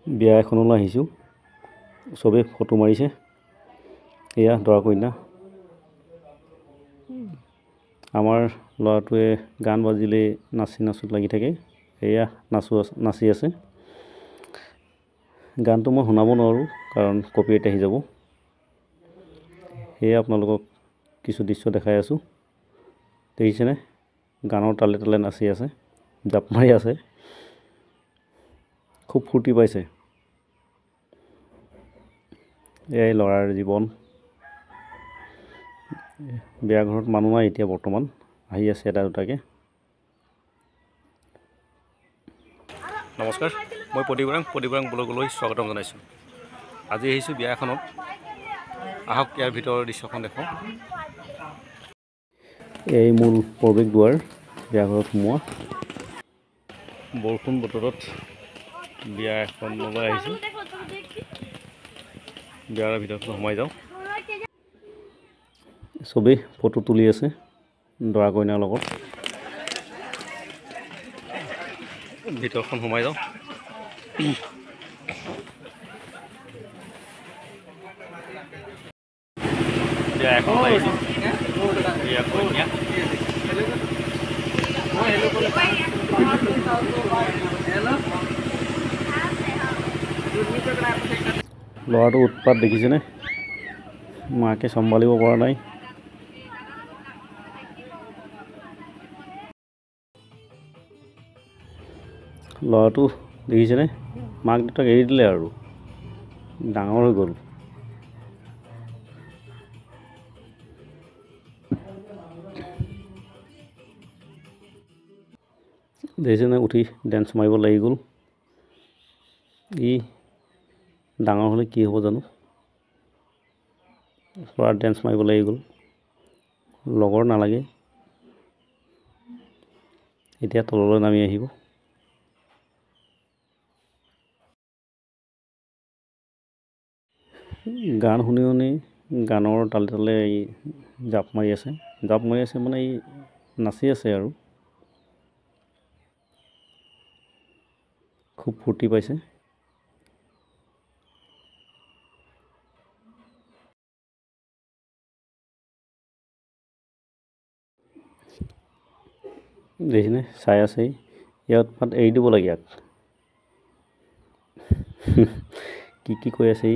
বিয়া এখনলৈ আহিছোঁ চবেই ফটো মাৰিছে এয়া দৰা কইনা আমাৰ ল'ৰাটোৱে গান বাজিলেই নাচি লাগি থাকে এয়া নাচি আছে গানটো মই শুনাব নোৱাৰোঁ কাৰণ কপিৰাইট আহি যাব সেয়া আপোনালোকক কিছু দৃশ্য দেখাই আছোঁ দেখিছেনে গানৰ তালে তালে নাচি আছে জাপ মাৰি আছে খুব ফূৰ্তি পাইছে এই ল'ৰাৰ জীৱন বিয়া ঘৰত মানুহ নাই এতিয়া বৰ্তমান আহি আছে এটা দুটাকে নমস্কাৰ মই প্ৰতিবৰাং ব্লগলৈ স্বাগতম জনাইছোঁ আজি আহিছোঁ বিয়া এখনত আহক ইয়াৰ ভিতৰৰ দৃশ্যখন দেখোঁ এই মূল প্ৰৱেশ দুৱাৰ বিয়া ঘৰত সোমোৱা বৰষুণ বতৰত বিয়া এখনলৈ আহিছোঁ বিয়াৰ ভিতৰত সোমাই যাওঁ চবেই ফটো তুলি আছে দৰা কইনাৰ লগত ভিতৰখন সোমাই যাওঁ বিয়া এখন আহিছোঁ বিয়া কইনা ল'ৰাটো উৎপাত দেখিছেনে মাকে চম্ভালিব পৰা নাই ল'ৰাটো দেখিছেনে মাক দেউতাক এৰি দিলে আৰু ডাঙৰ হৈ গ'ল দেখিছেনে উঠি ডেন্স মাৰিব লাগি গ'ল ই ডাঙৰ হ'লে কি হ'ব জানো পুৰা ডেন্স মাৰিব লাগি গ'ল লগৰ নালাগে এতিয়া তললৈ নামি আহিব গান শুনি শুনি গানৰ তালে তালে জাপ মাৰি আছে মানে ই নাচি আছে আৰু খুব ফূৰ্তি পাইছে দেখিনে চাই আছে ইয়াত মাত এৰি দিব লাগে ইয়াক কি কৈ আছে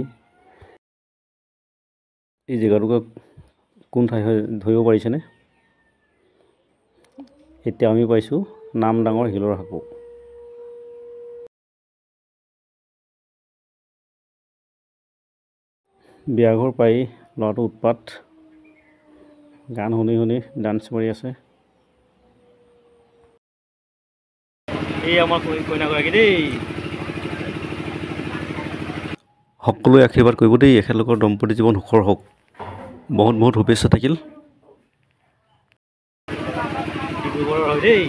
এই জেগাটুকুৰা কোন ঠাই হয় ধৰিব পাৰিছেনে এতিয়া আমি পাইছোঁ নাম ডাঙৰ শিলৰ সাঁকো বিয়া ঘৰ পাই ল'ৰাটো উৎপাত গান শুনি শুনি ডান্স মাৰি আছে এই আমাৰ কইনাগৰাকী দেই সকলোৱে আশীৰ্বাদ কৰিব দেই এখেতলোকৰ দম্পতি জীৱন সুখৰ হওক বহুত শুভেচ্ছা থাকিল হয় দেই